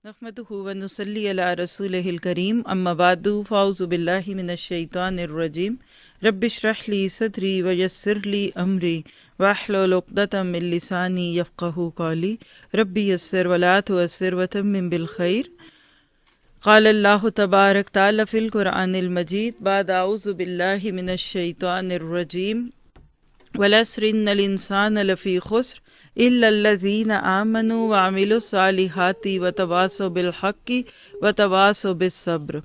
نحمدہ ونصلی علی رسولہ الکریم اما بعد فاعوذ باللہ من الشیطان الرجیم رب اشرح لی صدری ویسر لی امری واحلل عقدۃ من لسانی یفقہوا قولی رب یسر ولا تعسر وتمم بالخیر۔ قال اللہ تبارک تعالی فی القرآن المجید بعد اعوذ باللہ من الشیطان الرجیم والعصر ان الانسان لفی خسر الا الذین آمنوا وعملوا الصالحات وتواصوا بالحق وتواصوا بالصبر۔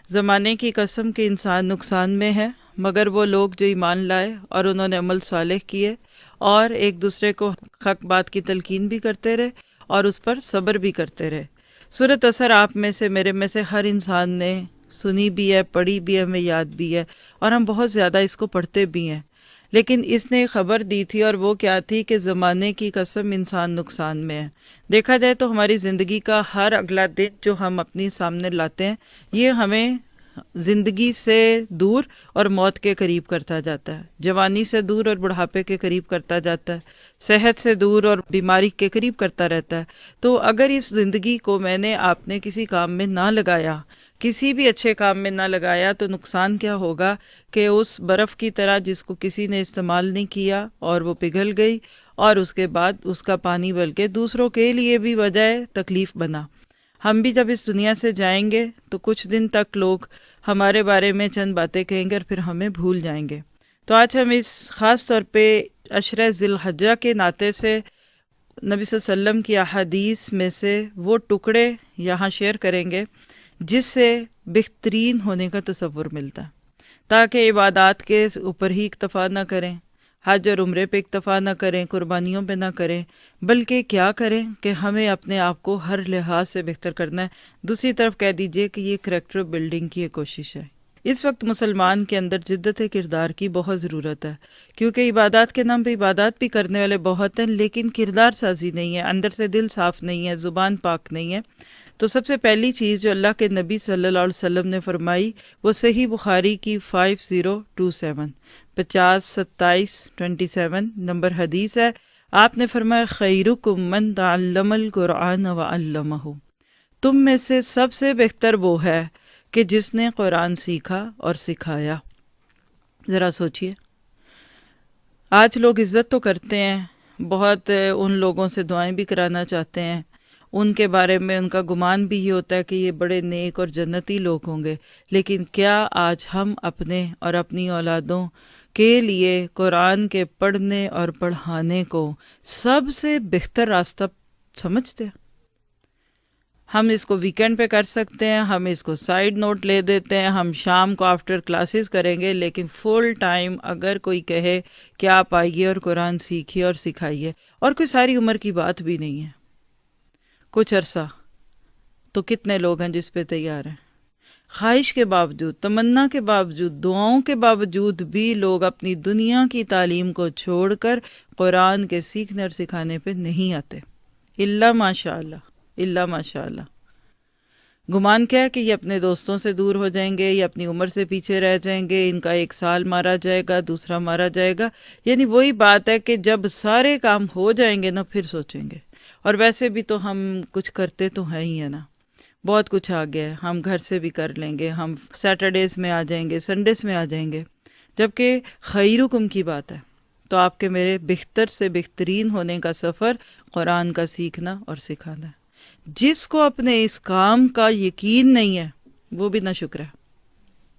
زمانے کی قسم کہ انسان نقصان میں ہے مگر وہ لوگ جو ایمان لائے اور انہوں نے عمل صالح کیے اور ایک دوسرے کو حق بات کی تلقین بھی کرتے رہے اور اس پر صبر بھی کرتے رہے۔ سورۃ عصر آپ میں سے میرے میں سے ہر انسان نے سنی بھی ہے، پڑھی بھی ہے، ہمیں یاد بھی ہے اور ہم بہت زیادہ اس کو پڑھتے بھی ہیں، لیکن اس نے خبر دی تھی اور وہ کیا تھی کہ زمانے کی قسم انسان نقصان میں ہے۔ دیکھا جائے تو ہماری زندگی کا ہر اگلا دن جو ہم اپنی سامنے لاتے ہیں یہ ہمیں زندگی سے دور اور موت کے قریب کرتا جاتا ہے، جوانی سے دور اور بڑھاپے کے قریب کرتا جاتا ہے، صحت سے دور اور بیماری کے قریب کرتا رہتا ہے۔ تو اگر اس زندگی کو میں نے آپ نے کسی کام میں نہ لگایا، کسی بھی اچھے کام میں نہ لگایا، تو نقصان کیا ہوگا کہ اس برف کی طرح جس کو کسی نے استعمال نہیں کیا اور وہ پگھل گئی اور اس کے بعد اس کا پانی بلکہ دوسروں کے لیے بھی وجہ تکلیف بنا۔ ہم بھی جب اس دنیا سے جائیں گے تو کچھ دن تک لوگ ہمارے بارے میں چند باتیں کہیں گے اور پھر ہمیں بھول جائیں گے۔ تو آج ہم اس خاص طور پہ عشرہ ذی الحجہ کے ناطے سے نبی صلی اللہ علیہ وسلم کی احادیث میں سے وہ ٹکڑے یہاں شیئر کریں گے جس سے بہترین ہونے کا تصور ملتا ہے، تاکہ عبادات کے اوپر ہی اکتفا نہ کریں، حج اور عمرے پہ اکتفا نہ کریں، قربانیوں پہ نہ کریں، بلکہ کیا کریں کہ ہمیں اپنے آپ کو ہر لحاظ سے بہتر کرنا ہے۔ دوسری طرف کہہ دیجئے کہ یہ کریکٹر بلڈنگ کی ایک کوشش ہے۔ اس وقت مسلمان کے اندر جدت کردار کی بہت ضرورت ہے، کیونکہ عبادات کے نام پہ عبادات بھی کرنے والے بہت ہیں لیکن کردار سازی نہیں ہے، اندر سے دل صاف نہیں ہے، زبان پاک نہیں ہے۔ تو سب سے پہلی چیز جو اللہ کے نبی صلی اللہ علیہ وسلم نے فرمائی وہ صحیح بخاری کی 5027 27 نمبر حدیث ہے۔ آپ نے فرمایا خیرکم من تعلم القرآن وعلمہ، تم میں سے سب سے بہتر وہ ہے کہ جس نے قرآن سیکھا اور سکھایا۔ ذرا سوچئے، آج لوگ عزت تو کرتے ہیں، بہت ان لوگوں سے دعائیں بھی کرانا چاہتے ہیں، ان کے بارے میں ان کا گمان بھی یہ ہوتا ہے کہ یہ بڑے نیک اور جنتی لوگ ہوں گے، لیکن کیا آج ہم اپنے اور اپنی اولادوں کے لیے قرآن کے پڑھنے اور پڑھانے کو سب سے بہتر راستہ سمجھتے ہیں؟ ہم اس کو ویکینڈ پہ کر سکتے ہیں، ہم اس کو سائیڈ نوٹ لے دیتے ہیں، ہم شام کو آفٹر کلاسز کریں گے، لیکن فل ٹائم اگر کوئی کہے کہ آپ آئیے اور قرآن سیکھیے اور سکھائیے، اور کوئی ساری عمر کی بات بھی نہیں ہے، کچھ عرصہ، تو کتنے لوگ ہیں جس پہ تیار ہیں؟ خواہش کے باوجود، تمنا کے باوجود، دعاؤں کے باوجود بھی لوگ اپنی دنیا کی تعلیم کو چھوڑ کر قرآن کے سیکھنے اور سکھانے پہ نہیں آتے، الا ماشاء اللہ، الا ماشاء اللہ۔ گمان کیا ہے کہ یہ اپنے دوستوں سے دور ہو جائیں گے، یہ اپنی عمر سے پیچھے رہ جائیں گے، ان کا ایک سال مارا جائے گا، دوسرا مارا جائے گا، یعنی وہی بات ہے کہ جب سارے کام ہو جائیں گے نا پھر سوچیں گے۔ اور ویسے بھی تو ہم کچھ کرتے تو ہیں ہی ہے نا، بہت کچھ آ گیا ہے، ہم گھر سے بھی کر لیں گے، ہم سیٹرڈیز میں آ جائیں گے، سنڈیز میں آ جائیں گے، جبکہ خیرکم کی بات ہے۔ تو آپ کے میرے بہتر سے بہترین ہونے کا سفر قرآن کا سیکھنا اور سکھانا ہے۔ جس کو اپنے اس کام کا یقین نہیں ہے وہ بھی نہ شکر ہے۔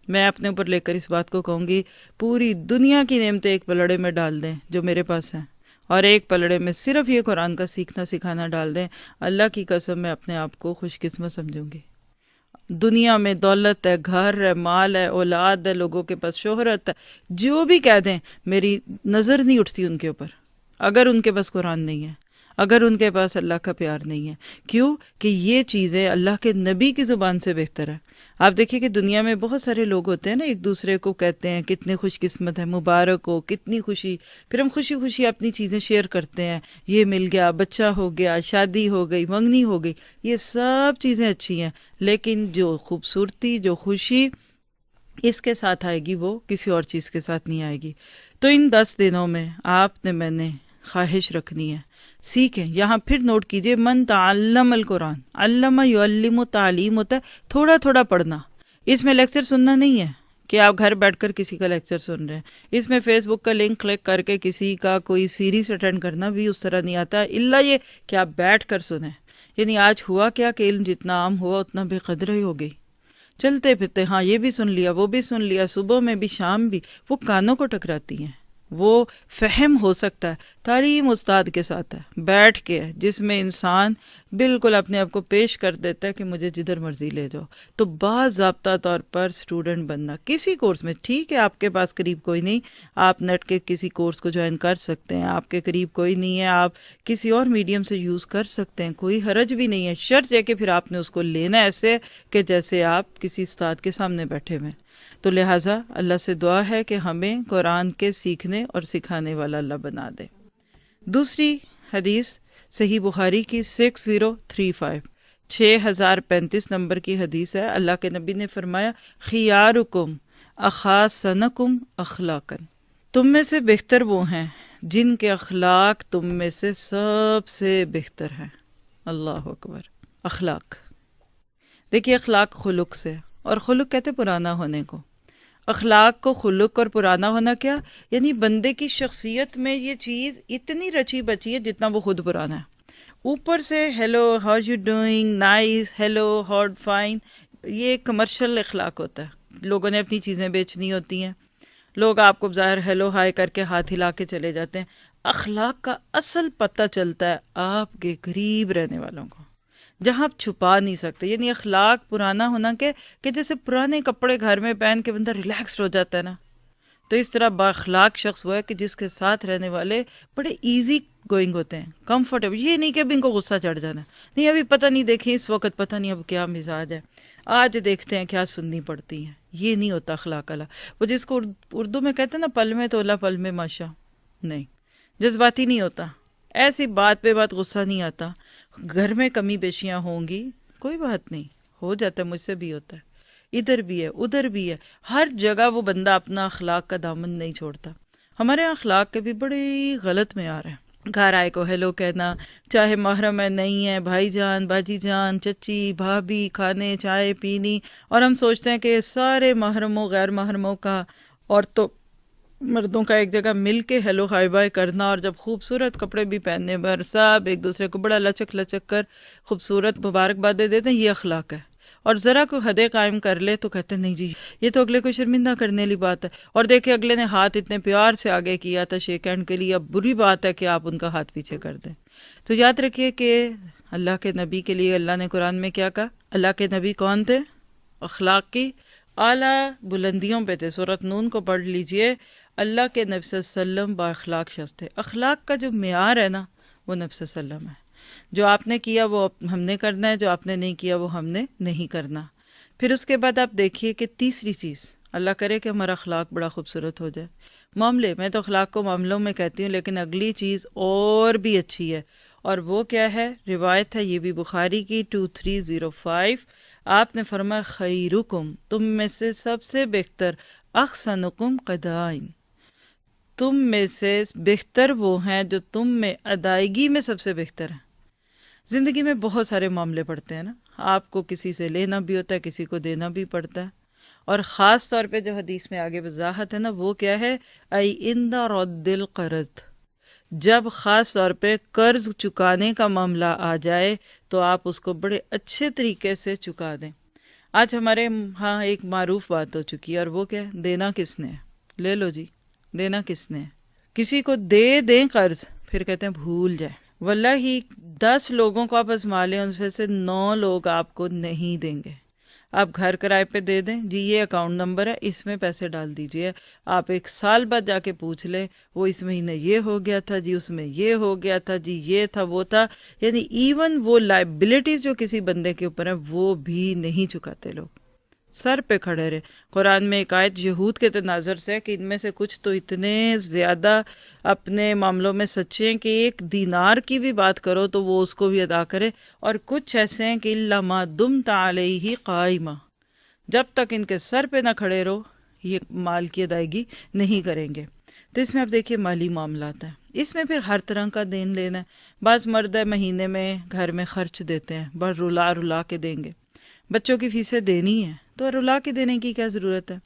میں اپنے اوپر لے کر اس بات کو کہوں گی، پوری دنیا کی نعمتیں ایک پلڑے میں ڈال دیں جو میرے پاس ہیں، اور ایک پلڑے میں صرف یہ قرآن کا سیکھنا سکھانا ڈال دیں، اللہ کی قسم میں اپنے آپ کو خوش قسمت سمجھوں گی۔ دنیا میں دولت ہے، گھر ہے، مال ہے، اولاد ہے، لوگوں کے پاس شہرت ہے، جو بھی کہہ دیں میری نظر نہیں اٹھتی ان کے اوپر، اگر ان کے پاس قرآن نہیں ہے، اگر ان کے پاس اللہ کا پیار نہیں ہے۔ کیوں کہ یہ چیزیں اللہ کے نبی کی زبان سے بہتر ہے۔ آپ دیکھیں کہ دنیا میں بہت سارے لوگ ہوتے ہیں نا، ایک دوسرے کو کہتے ہیں کتنے خوش قسمت ہے، مبارک ہو، کتنی خوشی، پھر ہم خوشی خوشی اپنی چیزیں شیئر کرتے ہیں، یہ مل گیا، بچہ ہو گیا، شادی ہو گئی، منگنی ہو گئی، یہ سب چیزیں اچھی ہیں، لیکن جو خوبصورتی، جو خوشی اس کے ساتھ آئے گی وہ کسی اور چیز کے ساتھ نہیں آئے گی۔ تو ان 10 دنوں میں آپ نے، میں نے خواہش رکھنی ہے، سیکھیں. یہاں پھر نوٹ کیجئے من تعلم القرآن، علم یعلم تعلیم ہوتا ہے تھوڑا تھوڑا پڑھنا. اس میں لیکچر سننا نہیں ہے کہ آپ گھر بیٹھ کر کسی کا لیکچر سن رہے ہیں. اس میں فیس بک کا لنک کلک کر کے کسی کا کوئی سیریز اٹینڈ کرنا بھی اس طرح نہیں آتا، الا یہ کہ آپ بیٹھ کر سنیں. یعنی آج ہوا کیا کہ علم جتنا عام ہوا اتنا بے قدر ہی ہو گئی. چلتے پھرتے ہاں یہ بھی سن لیا وہ بھی سن لیا، صبح میں بھی شام بھی، وہ کانوں کو ٹکراتی ہیں. وہ فہم ہو سکتا ہے تعلیم استاد کے ساتھ ہے، بیٹھ کے ہے، جس میں انسان بالکل اپنے آپ کو پیش کر دیتا ہے کہ مجھے جدھر مرضی لے جاؤ. تو باضابطہ طور پر اسٹوڈنٹ بننا کسی کورس میں، ٹھیک ہے آپ کے پاس قریب کوئی نہیں، آپ نیٹ کے کسی کورس کو جوائن کر سکتے ہیں، آپ کے قریب کوئی نہیں ہے آپ کسی اور میڈیم سے یوز کر سکتے ہیں، کوئی حرج بھی نہیں ہے. شرط ہے کہ پھر آپ نے اس کو لینا ایسے کہ جیسے آپ کسی استاد کے سامنے بیٹھے ہوئے. تو لہٰذا اللہ سے دعا ہے کہ ہمیں قرآن کے سیکھنے اور سکھانے والا اللہ بنا دے. دوسری حدیث صحیح بخاری کی 6035 6035 نمبر کی حدیث ہے. اللہ کے نبی نے فرمایا خیارکم احسنکم اخلاقا، تم میں سے بہتر وہ ہیں جن کے اخلاق تم میں سے سب سے بہتر ہیں. اللہ اکبر. اخلاق دیکھیے، اخلاق خلق سے، اور خلق کہتے پرانا ہونے کو. اخلاق کو خلق اور پرانا ہونا کیا یعنی بندے کی شخصیت میں یہ چیز اتنی رچی بچی ہے جتنا وہ خود پرانا ہے. اوپر سے hello how you doing, nice, hello how fine, یہ کمرشل اخلاق ہوتا ہے. لوگوں نے اپنی چیزیں بیچنی ہوتی ہیں، لوگ آپ کو ظاہر ہیلو ہائی کر کے ہاتھ ہلا کے چلے جاتے ہیں. اخلاق کا اصل پتہ چلتا ہے آپ کے قریب رہنے والوں کو، جہاں آپ چھپا نہیں سکتے. یعنی اخلاق پرانا ہونا کہ جیسے پرانے کپڑے گھر میں پہن کے بندہ ریلیکسڈ ہو جاتا ہے نا، تو اس طرح با اخلاق شخص وہ ہے کہ جس کے ساتھ رہنے والے بڑے ایزی گوئنگ ہوتے ہیں، کمفرٹیبل. یہ نہیں کہ اب ان کو غصہ چڑھ جانا، نہیں ابھی پتہ نہیں، دیکھیں اس وقت پتہ نہیں اب کیا مزاج ہے، آج دیکھتے ہیں کیا سننی پڑتی ہیں. یہ نہیں ہوتا اخلاق اللہ. وہ جس کو اردو میں کہتے ہیں نا پل میں تولا پل میں ماشا، نہیں، جذباتی نہیں ہوتا، ایسی بات پہ بات غصہ نہیں آتا. گھر میں کمی بیشیاں ہوں گی کوئی بات نہیں، ہو جاتا ہے، مجھ سے بھی ہوتا ہے، ادھر بھی ہے ادھر بھی ہے، ہر جگہ وہ بندہ اپنا اخلاق کا دامن نہیں چھوڑتا. ہمارے یہاں اخلاق کے بھی بڑی غلط معیار ہیں. گھر آئے کو ہیلو کہنا، چاہے محرم ہے نہیں ہے، بھائی جان باجی جان چچی بھابھی، کھانے چائے پینی، اور ہم سوچتے ہیں کہ سارے محرموں غیر محرموں کا اور تو مردوں کا ایک جگہ مل کے ہیلو ہائی بائی کرنا، اور جب خوبصورت کپڑے بھی پہننے پر سب ایک دوسرے کو بڑا لچک لچک کر خوبصورت مبارکبادیں دیتے ہیں، یہ اخلاق ہے. اور ذرا کوئی حدیں قائم کر لے تو کہتے ہیں نہیں جی یہ تو اگلے کو شرمندہ کرنے والی بات ہے. اور دیکھیں اگلے نے ہاتھ اتنے پیار سے آگے کیا تھا شیک ہینڈ کے لیے، اب بری بات ہے کہ آپ ان کا ہاتھ پیچھے کر دیں. تو یاد رکھیے کہ اللہ کے نبی کے لیے اللہ نے قرآن میں کیا کہا. اللہ کے نبی کون تھے؟ اخلاق کی اعلیٰ بلندیوں پہ تھے. سورۃ نون کو پڑھ لیجئے. اللہ کے نبی صلی اللہ علیہ وسلم با اخلاق شخص تھے. اخلاق کا جو معیار ہے نا وہ نبی صلی اللہ علیہ وسلم ہے. جو آپ نے کیا وہ ہم نے کرنا ہے، جو آپ نے نہیں کیا وہ ہم نے نہیں کرنا. پھر اس کے بعد آپ دیکھیے کہ تیسری چیز، اللہ کرے کہ ہمارا اخلاق بڑا خوبصورت ہو جائے. معاملے، میں تو اخلاق کو معاملوں میں کہتی ہوں، لیکن اگلی چیز اور بھی اچھی ہے، اور وہ کیا ہے؟ روایت ہے یہ بھی بخاری کی 2305. آپ نے فرمایا خیرکم، تم میں سے سب سے بہتر، احسنکم قدائن، تم میں سے بہتر وہ ہیں جو تم میں ادائیگی میں سب سے بہتر ہیں. زندگی میں بہت سارے معاملے پڑتے ہیں نا، آپ کو کسی سے لینا بھی ہوتا ہے، کسی کو دینا بھی پڑتا ہے. اور خاص طور پہ جو حدیث میں آگے وضاحت ہے نا وہ کیا ہے؟ ای اندہ رد القرض، جب خاص طور پہ قرض چکانے کا معاملہ آ جائے تو آپ اس کو بڑے اچھے طریقے سے چکا دیں. آج ہمارے ہاں ایک معروف بات ہو چکی ہے، اور وہ کیا ہے؟ دینا کس نے ہے؟ لے لو جی، دینا کس نے ہے؟ کسی کو دے دیں قرض، پھر کہتے ہیں بھول جائے. واللہ ہی 10 لوگوں کو آپ ازما لیں، ان میں سے 9 لوگ آپ کو نہیں دیں گے. آپ گھر کرائے پہ دے دیں، جی یہ اکاؤنٹ نمبر ہے اس میں پیسے ڈال دیجئے. آپ 1 سال بعد جا کے پوچھ لیں، وہ اس مہینے یہ ہو گیا تھا جی، اس میں یہ ہو گیا تھا جی، یہ تھا وہ تھا. یعنی ایون وہ لائبلٹیز جو کسی بندے کے اوپر ہیں وہ بھی نہیں چکاتے لوگ، سر پہ کھڑے رہے. قرآن میں ایک آیت یہود کے تناظر سے ہے کہ ان میں سے کچھ تو اتنے زیادہ اپنے معاملوں میں سچے ہیں کہ 1 دینار کی بھی بات کرو تو وہ اس کو بھی ادا کرے. اور کچھ ایسے ہیں کہ الا ما دمت علیہ قائمہ، جب تک ان کے سر پہ نہ کھڑے رہو یہ مال کی ادائیگی نہیں کریں گے. تو اس میں آپ دیکھیے مالی معاملات ہیں، اس میں پھر ہر طرح کا دین لینا ہے۔ بعض مرد ہے مہینے میں گھر میں خرچ دیتے ہیں، بس رلا رلا کے دیں گے، بچوں کی فیسیں دینی ہے تو رلا کے دینے کی کیا ضرورت ہے؟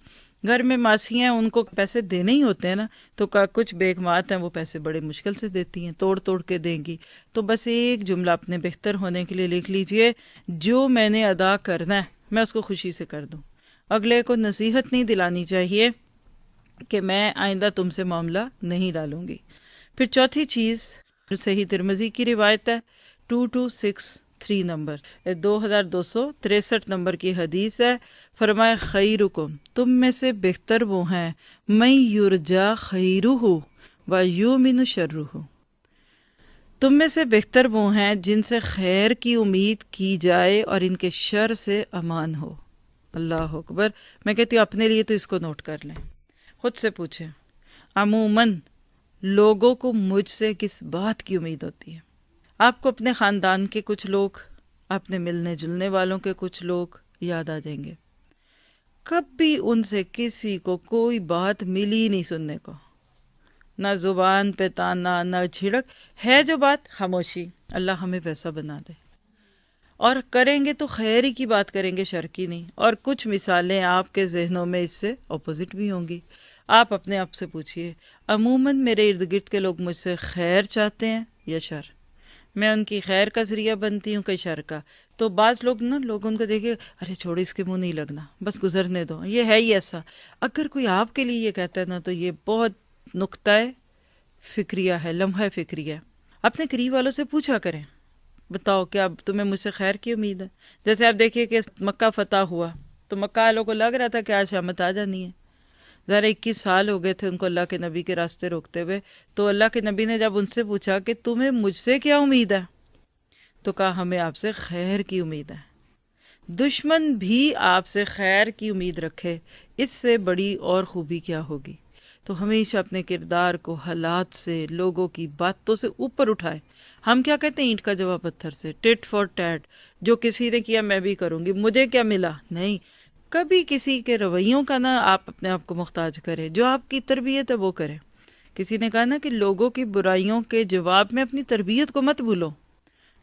گھر میں ماسی ہیں، ان کو پیسے دینے ہی ہوتے ہیں نا، تو کچھ بیگمات ہیں وہ پیسے بڑے مشکل سے دیتی ہیں، توڑ توڑ کے دیں گی۔ تو بس ایک جملہ اپنے بہتر ہونے کے لیے لکھ لیجئے، جو میں نے ادا کرنا ہے میں اس کو خوشی سے کر دوں۔ اگلے کو نصیحت نہیں دلانی چاہیے کہ میں آئندہ تم سے معاملہ نہیں ڈالوں گی۔ پھر چوتھی چیز، صحیح ترمذی کی روایت ہے 2263 نمبر، 2263 نمبر کی حدیث ہے، فرمایا خیرکم، تم میں سے بہتر وہ ہیں من یرجا خیرہ و یؤمن شرہ، تم میں سے بہتر وہ ہیں جن سے خیر کی امید کی جائے اور ان کے شر سے امان ہو۔ اللہ اکبر۔ میں کہتی ہوں اپنے لیے تو اس کو نوٹ کر لیں، خود سے پوچھیں عموماً لوگوں کو مجھ سے کس بات کی امید ہوتی ہے؟ آپ کو اپنے خاندان کے کچھ لوگ، اپنے ملنے جلنے والوں کے کچھ لوگ یاد آ جائیں گے، کبھی ان سے کسی کو کوئی بات ملی نہیں سننے کو، نہ زبان پہ تانا نہ جھڑک، ہے جو بات خاموشی، اللہ ہمیں ویسا بنا دے، اور کریں گے تو خیر ہی کی بات کریں گے، شر کی نہیں۔ اور کچھ مثالیں آپ کے ذہنوں میں اس سے اپوزٹ بھی ہوں گی۔ آپ اپنے آپ سے پوچھئے عموماً میرے ارد گرد کے لوگ مجھ سے خیر چاہتے ہیں یا شر؟ میں ان کی خیر کا ذریعہ بنتی ہوں کہ شر کا؟ تو بعض لوگ نا، لوگ ان کو دیکھے ارے چھوڑو اس کے منہ نہیں لگنا، بس گزرنے دو، یہ ہے ہی ایسا۔ اگر کوئی آپ کے لیے یہ کہتا ہے نا تو یہ بہت نقطۂ فکریہ ہے، لمحہ فکریہ ہے۔ اپنے قریب والوں سے پوچھا کریں، بتاؤ کیا تمہیں مجھ سے خیر کی امید ہے؟ جیسے آپ دیکھیے کہ مکہ فتح ہوا تو مکہ والوں کو لگ رہا تھا کہ آج شامت آ جانی ہے، ذرا 21 سال ہو گئے تھے ان کو اللہ کے نبی کے راستے روکتے ہوئے، تو اللہ کے نبی نے جب ان سے پوچھا کہ تمہیں مجھ سے کیا امید ہے، تو کہا ہمیں آپ سے خیر کی امید ہے۔ دشمن بھی آپ سے خیر کی امید رکھے، اس سے بڑی اور خوبی کیا ہوگی؟ تو ہمیشہ اپنے کردار کو حالات سے، لوگوں کی باتوں سے اوپر اٹھائے۔ ہم کیا کہتے ہیں، اینٹ کا جواب پتھر سے، ٹٹ فار ٹیٹ، جو کسی نے کیا میں بھی کروں گی، مجھے کیا ملا؟ نہیں، کبھی کسی کے رویوں کا نہ آپ اپنے آپ کو محتاج کریں، جو آپ کی تربیت ہے وہ کریں۔ کسی نے کہا نا کہ لوگوں کی برائیوں کے جواب میں اپنی تربیت کو مت بھولو،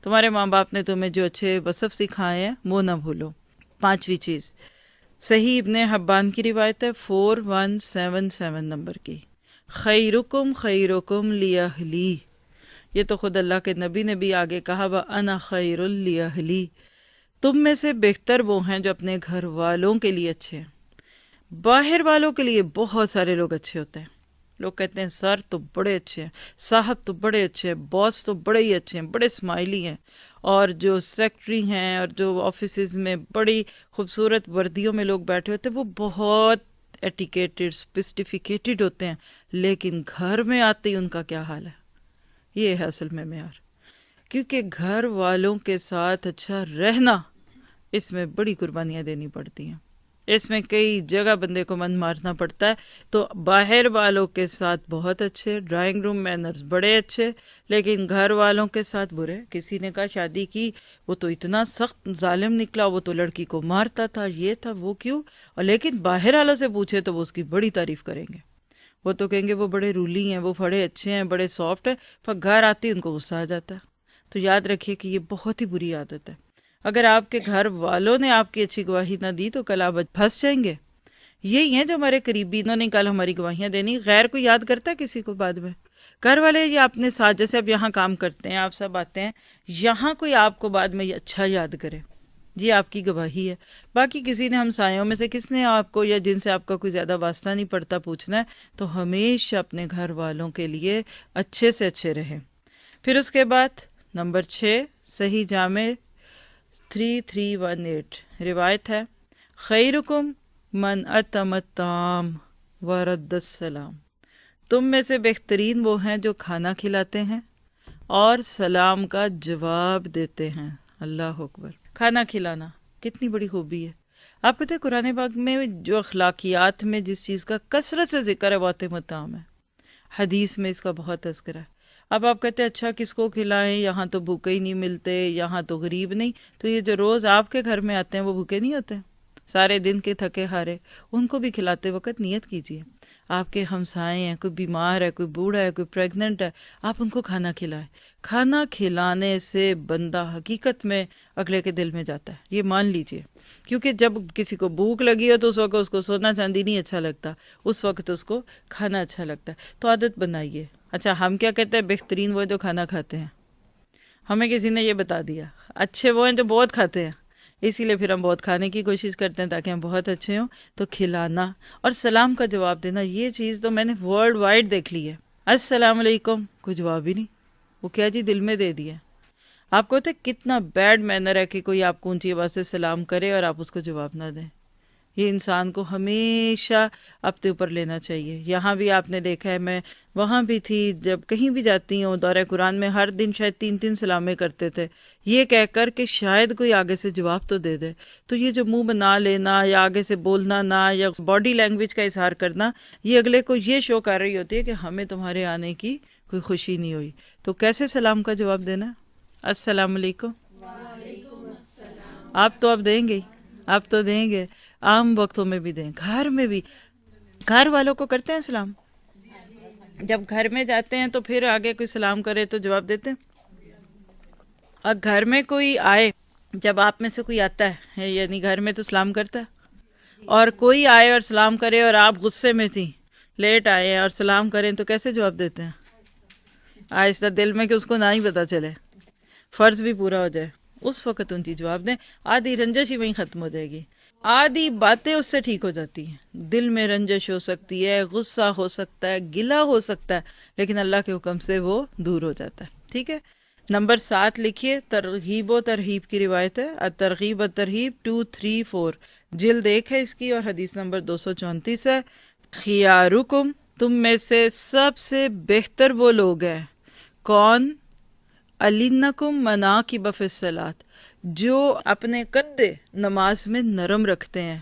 تمہارے ماں باپ نے تمہیں جو اچھے وصف سکھائے ہیں وہ نہ بھولو۔ پانچویں چیز، صحیح ابن حبان کی روایت ہے 4177 نمبر کی، خیرکم خیرکم لیہلی، یہ تو خود اللہ کے نبی نے بھی آگے کہا وَأَنَا خَيْرٌ لِأَهْلِي، تم میں سے بہتر وہ ہیں جو اپنے گھر والوں کے لیے اچھے ہیں۔ باہر والوں کے لیے بہت سارے لوگ اچھے ہوتے ہیں، لوگ کہتے ہیں سر تو بڑے اچھے ہیں، صاحب تو بڑے اچھے ہیں، باس تو بڑے ہی اچھے ہیں، بڑے اسمائلی ہیں، اور جو سیکٹری ہیں اور جو آفیسز میں بڑی خوبصورت وردیوں میں لوگ بیٹھے ہوتے ہیں وہ بہت ایٹیکیٹڈ سپسٹیفیکیٹڈ ہوتے ہیں، لیکن گھر میں آتے ہی ان کا کیا حال ہے؟ یہ ہے اصل میں معیار، کیونکہ گھر والوں کے ساتھ اچھا رہنا، اس میں بڑی قربانیاں دینی پڑتی ہیں، اس میں کئی جگہ بندے کو من مارنا پڑتا ہے۔ تو باہر والوں کے ساتھ بہت اچھے، ڈرائنگ روم مینرز بڑے اچھے، لیکن گھر والوں کے ساتھ برے۔ کسی نے کہا شادی کی وہ تو اتنا سخت ظالم نکلا، وہ تو لڑکی کو مارتا تھا، یہ تھا وہ کیوں، اور لیکن باہر والوں سے پوچھے تو وہ اس کی بڑی تعریف کریں گے، وہ تو کہیں گے وہ بڑے رولی ہیں، وہ بڑے اچھے ہیں، بڑے سافٹ ہیں، پر گھر آتی ان کو غصہ آ جاتا ہے۔ تو یاد رکھیے کہ یہ بہت ہی بری عادت ہے۔ اگر آپ کے گھر والوں نے آپ کی اچھی گواہی نہ دی تو کل آپ پھنس جائیں گے۔ یہی ہیں جو ہمارے قریبی، انہوں نے کل ہماری گواہیاں دینی۔ غیر کو یاد کرتا ہے کسی کو بعد میں؟ گھر والے یا اپنے ساتھ، جیسے اب یہاں کام کرتے ہیں، آپ سب آتے ہیں، یہاں کوئی آپ کو بعد میں اچھا یاد کرے، یہ آپ کی گواہی ہے۔ باقی کسی نے، ہمسایوں میں سے کس نے آپ کو، یا جن سے آپ کا کوئی زیادہ واسطہ نہیں پڑتا، پوچھنا ہے، تو ہمیشہ اپنے گھر والوں کے لیے اچھے سے اچھے رہیں۔ پھر اس کے بعد نمبر 6، صحیح جامع 3318 روایت ہے، خیرکم من اتم الطعام ورد السلام، تم میں سے بہترین وہ ہیں جو کھانا کھلاتے ہیں اور سلام کا جواب دیتے ہیں۔ اللہ اکبر۔ کھانا کھلانا کتنی بڑی خوبی ہے۔ آپ کہتے ہیں قرآن پاک میں جو اخلاقیات میں جس چیز کا کثرت سے ذکر ہے وہ اطعم الطعام ہے، حدیث میں اس کا بہت تذکرہ ہے۔ اب آپ کہتے ہیں اچھا کس کو کھلائیں، یہاں تو بھوکے ہی نہیں ملتے، یہاں تو غریب نہیں، تو یہ جو روز آپ کے گھر میں آتے ہیں وہ بھوکے نہیں ہوتے؟ سارے دن کے تھکے ہارے، ان کو بھی کھلاتے وقت نیت کیجیے آپ کے ہمسائے ہیں، کوئی بیمار ہے، کوئی بوڑھا ہے، کوئی پریگننٹ ہے، آپ ان کو کھانا کھلائیں۔ کھانا کھلانے سے بندہ حقیقت میں اگلے کے دل میں جاتا ہے، یہ مان لیجئے، کیونکہ جب کسی کو بھوک لگی ہو تو اس وقت اس کو سونا چاندی نہیں اچھا لگتا، اس وقت اس کو کھانا اچھا لگتا ہے۔ تو عادت بنائیے۔ اچھا ہم کیا کہتے ہیں؟ بہترین وہ جو کھانا کھاتے ہیں، ہمیں کسی نے یہ بتا دیا۔ اچھے وہ ہیں جو بہت کھاتے ہیں، اسی لیے پھر ہم بہت کھانے کی کوشش کرتے ہیں تاکہ ہم بہت اچھے ہوں۔ تو کھلانا اور سلام کا جواب دینا، یہ چیز تو میں نے ورلڈ وائڈ دیکھ لی ہے۔ السلام علیکم، کوئی جواب ہی نہیں، وہ کیا جی دل میں دے دیا۔ آپ کو پتہ ہے کتنا بیڈ مینر ہے کہ کوئی آپ کو اونچی آواز سے سلام کرے اور آپ اس کو جواب نہ دیں۔ یہ انسان کو ہمیشہ اپنے اوپر لینا چاہیے۔ یہاں بھی آپ نے دیکھا ہے، میں وہاں بھی تھی، جب کہیں بھی جاتی ہوں دورہ قرآن میں ہر دن شاید 3 سلامیں کرتے تھے، یہ کہہ کر کہ شاید کوئی آگے سے جواب تو دے دے۔ تو یہ جو منہ بنا لینا یا آگے سے بولنا نہ، یا باڈی لینگویج کا اظہار کرنا، یہ اگلے کو یہ شو کر رہی ہوتی ہے کہ ہمیں تمہارے آنے کی کوئی خوشی نہیں ہوئی۔ تو کیسے سلام کا جواب دینا؟ السلام علیکم۔ آپ تو اب دیں گے، آپ تو دیں گے، عام وقتوں میں بھی دیں، گھر میں بھی۔ گھر والوں کو کرتے ہیں سلام؟ جب گھر میں جاتے ہیں تو پھر آگے کوئی سلام کرے تو جواب دیتے ہیں؟ اور گھر میں کوئی آئے، جب آپ میں سے کوئی آتا ہے یعنی گھر میں تو سلام کرتا ہے، اور کوئی آئے اور سلام کرے اور آپ غصے میں تھی، لیٹ آئے ہیں اور سلام کریں تو کیسے جواب دیتے ہیں؟ آہستہ، دل میں کہ اس کو نہ ہی پتہ چلے، فرض بھی پورا ہو جائے، اس وقت ان کی جواب دیں۔ آدھی رنجش ہی وہیں ختم ہو جائے گی، آدھی باتیں اس سے ٹھیک ہو جاتی ہیں۔ دل میں رنجش ہو سکتی ہے، غصہ ہو سکتا ہے، گلہ ہو سکتا ہے، لیکن اللہ کے حکم سے وہ دور ہو جاتا ہے۔ ٹھیک ہے، نمبر 7 لکھیے، ترغیب و ترہیب کی روایت ہے، الترغیب و ترہیب 234، جلد 1 ہے اس کی، اور حدیث نمبر 234 ہے۔ خیارکم، تم میں سے سب سے بہتر وہ لوگ ہیں، کون؟ علینکم مناکب فی الصلاۃ، جو اپنے کندھے نماز میں نرم رکھتے ہیں۔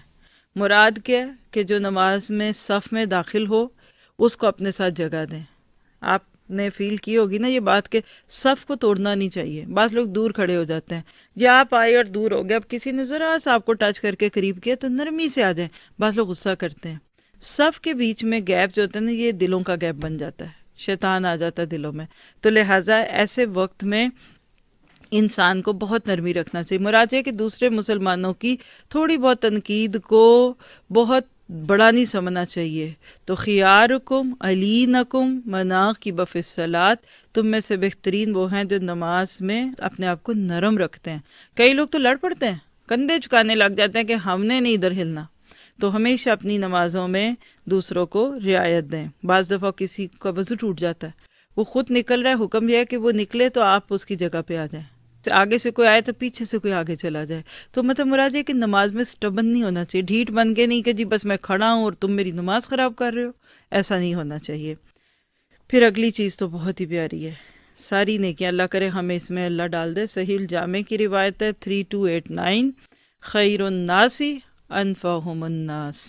مراد کیا ہے؟ کہ جو نماز میں صف میں داخل ہو اس کو اپنے ساتھ جگہ دیں۔ آپ نے فیل کی ہوگی نا یہ بات کہ صف کو توڑنا نہیں چاہیے۔ بعض لوگ دور کھڑے ہو جاتے ہیں، یا آپ آئے اور دور ہو گئے، اب کسی نے ذرا سا آپ کو ٹچ کر کے قریب کیا تو نرمی سے آ جائیں۔ بعض لوگ غصہ کرتے ہیں۔ صف کے بیچ میں گیپ جو ہوتا ہے نا، یہ دلوں کا گیپ بن جاتا ہے، شیطان آ جاتا ہے دلوں میں۔ تو لہٰذا ایسے وقت میں انسان کو بہت نرمی رکھنا چاہیے۔ مراد ہے کہ دوسرے مسلمانوں کی تھوڑی بہت تنقید کو بہت بڑا نہیں سمجھنا چاہیے۔ تو خیارکم علینکم مناکب فی الصلاۃ، تم میں سے بہترین وہ ہیں جو نماز میں اپنے آپ کو نرم رکھتے ہیں۔ کئی لوگ تو لڑ پڑتے ہیں، کندھے جھکانے لگ جاتے ہیں کہ ہم نے نہیں ادھر ہلنا۔ تو ہمیشہ اپنی نمازوں میں دوسروں کو رعایت دیں۔ بعض دفعہ کسی کا وضو ٹوٹ جاتا ہے، وہ خود نکل رہا ہے، حکم یہ ہے کہ وہ نکلے تو آپ اس کی جگہ پہ آ جائیں۔ آگے سے کوئی آئے تو پیچھے سے کوئی آگے چلا جائے۔ تو مطلب مراد یہ کہ نماز میں سٹبن نہیں ہونا چاہیے، ڈھیٹ بن کے نہیں کہ جی بس میں کھڑا ہوں اور تم میری نماز خراب کر رہے ہو، ایسا نہیں ہونا چاہیے۔ پھر اگلی چیز تو بہت ہی پیاری ہے، ساری نیکیاں اللہ کرے ہمیں اس میں اللہ ڈال دے۔ صحیح الجامع کی روایت ہے 3289، خیر الناس انفعہم الناس،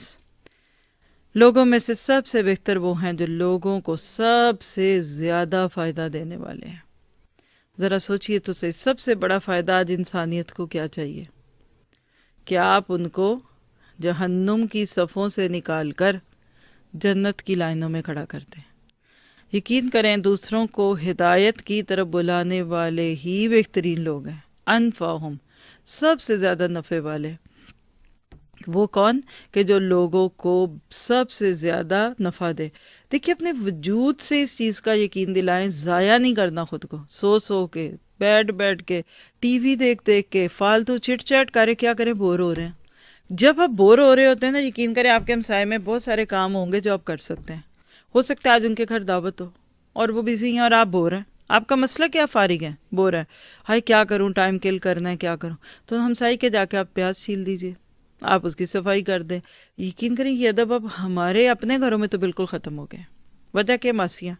لوگوں میں سے سب سے بہتر وہ ہیں جو لوگوں کو سب سے زیادہ فائدہ دینے والے ہیں۔ ذرا سوچئے تو صحیح، سب سے بڑا فائدہ آج انسانیت کو کیا چاہیے؟ کہ آپ ان کو جہنم کی صفوں سے نکال کر جنت کی لائنوں میں کھڑا کرتے ہیں۔ یقین کریں دوسروں کو ہدایت کی طرف بلانے والے ہی بہترین لوگ ہیں۔ انفعہم، سب سے زیادہ نفع والے۔ وہ کون؟ کہ جو لوگوں کو سب سے زیادہ نفع دے۔ دیکھیے اپنے وجود سے اس چیز کا یقین دلائیں، ضائع نہیں کرنا خود کو، سو کے، بیٹھ کے، ٹی وی دیکھ کے، فالتو چٹ چیٹ کرے، کیا کریں، بور ہو رہے ہیں۔ جب آپ بور ہو رہے ہوتے ہیں نا، یقین کریں آپ کے ہمسائے میں بہت سارے کام ہوں گے جو آپ کر سکتے ہیں۔ ہو سکتا ہے آج ان کے گھر دعوت ہو اور وہ بزی ہیں اور آپ بور ہیں۔ آپ کا مسئلہ کیا؟ فارغ ہیں، بور ہیں، ہائی کیا کروں، ٹائم کل کرنا ہے، کیا کروں؟ تو ہمسائی کے جا کے آپ پیاز چھیل دیجئے، آپ اس کی صفائی کر دیں۔ یقین کریں یہ ادب اب ہمارے اپنے گھروں میں تو بالکل ختم ہو گئے۔ وجہ کہ ماسیاں،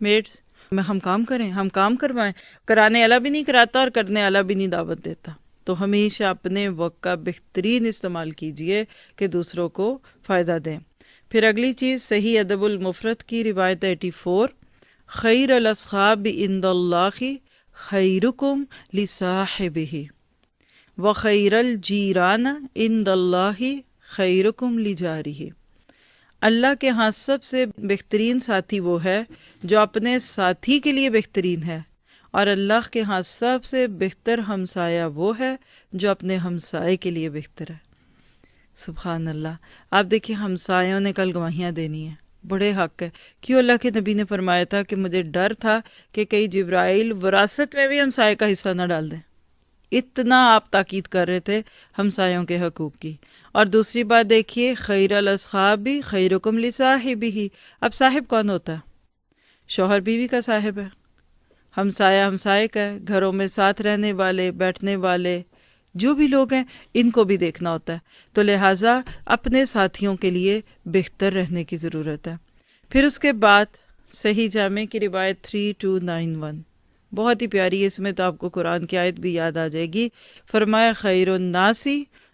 میڈس، ہم کام کریں، ہم کام کروائیں، کرانے والا بھی نہیں کراتا اور کرنے والا بھی نہیں دعوت دیتا۔ تو ہمیشہ اپنے وقت کا بہترین استعمال کیجئے کہ دوسروں کو فائدہ دیں۔ پھر اگلی چیز صحیح ادب المفرد کی روایت 84، خیر الاصحاب عند اللہ خیرکم لصاحبہ وخیر الجیران عند اللہ خیرکم لجارہ۔ اللہ کے ہاں سب سے بہترین ساتھی وہ ہے جو اپنے ساتھی کے لیے بہترین ہے، اور اللہ کے ہاں سب سے بہتر ہمسایہ وہ ہے جو اپنے ہمسائے کے لیے بہتر ہے۔ سبحان اللہ۔ آپ دیکھیے ہمسایوں نے کل گواہیاں دینی ہیں، بڑے حق ہے۔ کیوں اللہ کے نبی نے فرمایا تھا کہ مجھے ڈر تھا کہ کئی جبرائیل وراثت میں بھی ہمسائے کا حصہ نہ ڈال دیں، اتنا آپ تاکید کر رہے تھے ہمسایوں کے حقوق کی۔ اور دوسری بات دیکھیے، خیر الاصحاب خیرکم لصاحبہ، اب صاحب کون ہوتا ہے؟ شوہر بیوی کا صاحب ہے، ہمسایہ ہمسائے کا ہے، گھروں میں ساتھ رہنے والے، بیٹھنے والے جو بھی لوگ ہیں ان کو بھی دیکھنا ہوتا ہے، تو لہٰذا اپنے ساتھیوں کے لیے بہتر رہنے کی ضرورت ہے۔ پھر اس کے بعد صحیح جامع کی روایت 3291 بہت ہی پیاری ہے، اس میں تو آپ کو قرآن کی آیت بھی یاد آ جائے گی۔ فرمایا خیر الناس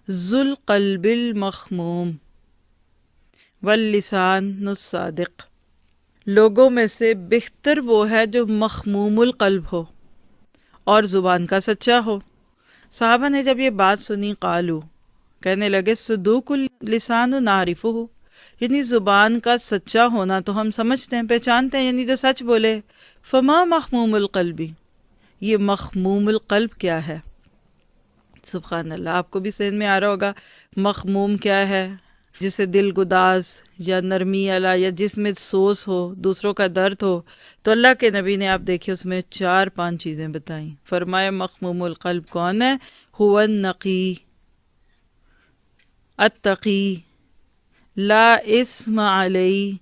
ذو القلب المخموم واللسان الصادق، لوگوں میں سے بہتر وہ ہے جو مخموم القلب ہو اور زبان کا سچا ہو۔ صحابہ نے جب یہ بات سنی قالو، کہنے لگے صدوق اللسان نعرفہ، یعنی زبان کا سچا ہونا تو ہم سمجھتے ہیں، پہچانتے ہیں، یعنی جو سچ بولے۔ فما مخموم القلبی، یہ مخموم القلب کیا ہے؟ سبحان اللہ، آپ کو بھی سمجھ میں آ رہا ہوگا مخموم کیا ہے، جسے دل گداز یا نرمی والا یا جس میں سوز ہو، دوسروں کا درد ہو۔ تو اللہ کے نبی نے آپ دیکھیں اس میں 4-5 چیزیں بتائیں۔ فرمایا مخموم القلب کون ہے؟ هو النقی التقی لا اسم علی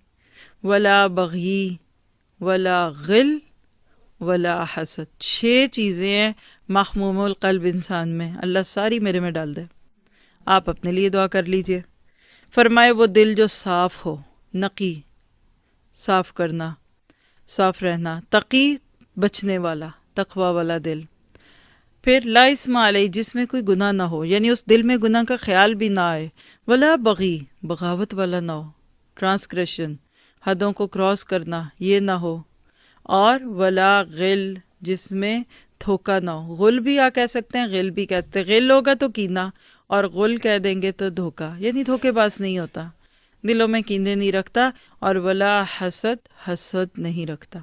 ولا بغی ولا غل ولا حسد۔ 6 چیزیں ہیں مخموم القلب انسان میں، اللہ ساری میرے میں ڈال دے۔ آپ اپنے لیے دعا کر لیجئے۔ فرمائے وہ دل جو صاف ہو، نقی صاف کرنا، صاف رہنا، تقی بچنے والا، تقوی والا دل۔ پھر لا اسم علیہ، جس میں کوئی گناہ نہ ہو، یعنی اس دل میں گناہ کا خیال بھی نہ آئے، ولا بغی، بغاوت والا نہ ہو، ٹرانسگریشن، حدوں کو کراس کرنا یہ نہ ہو، اور ولا غل، جس میں دھوکہ نہ ہو۔ غل بھی آپ کہہ سکتے ہیں، غل بھی کہہ سکتے ہیں۔ غل ہوگا تو کینہ، اور غل کہہ دیں گے تو دھوکہ، یعنی دھوکے باز نہیں ہوتا، دلوں میں کینے نہیں رکھتا، اور ولا حسد، حسد نہیں رکھتا۔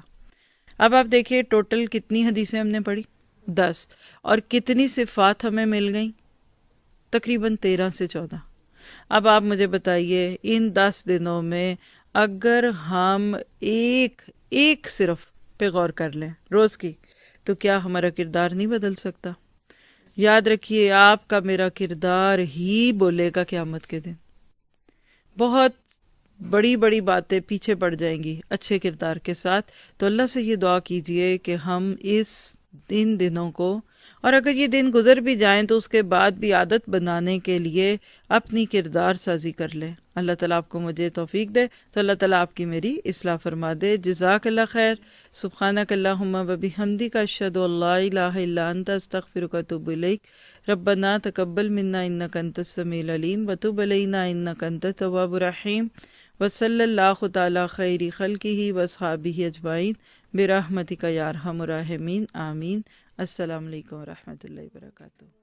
اب آپ دیکھیے ٹوٹل کتنی حدیثیں ہم نے پڑھی؟ 10، اور کتنی صفات ہمیں مل گئیں؟ تقریباً 13 سے 14۔ اب آپ مجھے بتائیے ان 10 دنوں میں اگر ہم ایک صرف پہ غور کر لیں روز کی، تو کیا ہمارا کردار نہیں بدل سکتا؟ یاد رکھیے آپ کا میرا کردار ہی بولے گا قیامت کے دن۔ بہت بڑی بڑی باتیں پیچھے پڑ جائیں گی اچھے کردار کے ساتھ۔ تو اللہ سے یہ دعا کیجئے کہ ہم ان دنوں کو، اور اگر یہ دن گزر بھی جائیں تو اس کے بعد بھی عادت بنانے کے لیے اپنی کردار سازی کر لیں۔ اللہ تعالیٰ آپ کو مجھے توفیق دے، تو اللہ تعالیٰ آپ کی میری اصلاح فرما دے۔ جزاک اللہ خیر۔ سبحانک اللہم و بحمدک، اشہد ان لا الہ الا انت، استغفرک و اتوب الیک۔ ربنا تقبل منا انک انت السمیع العلیم وتب علینا انک انت التواب الرحیم، وصلی اللہ تعالی خیر خلقہ واصحابہ اجمعین برحمتک یا ارحم الراحمین، آمین۔ السلام علیکم ورحمۃ اللہ وبرکاتہ۔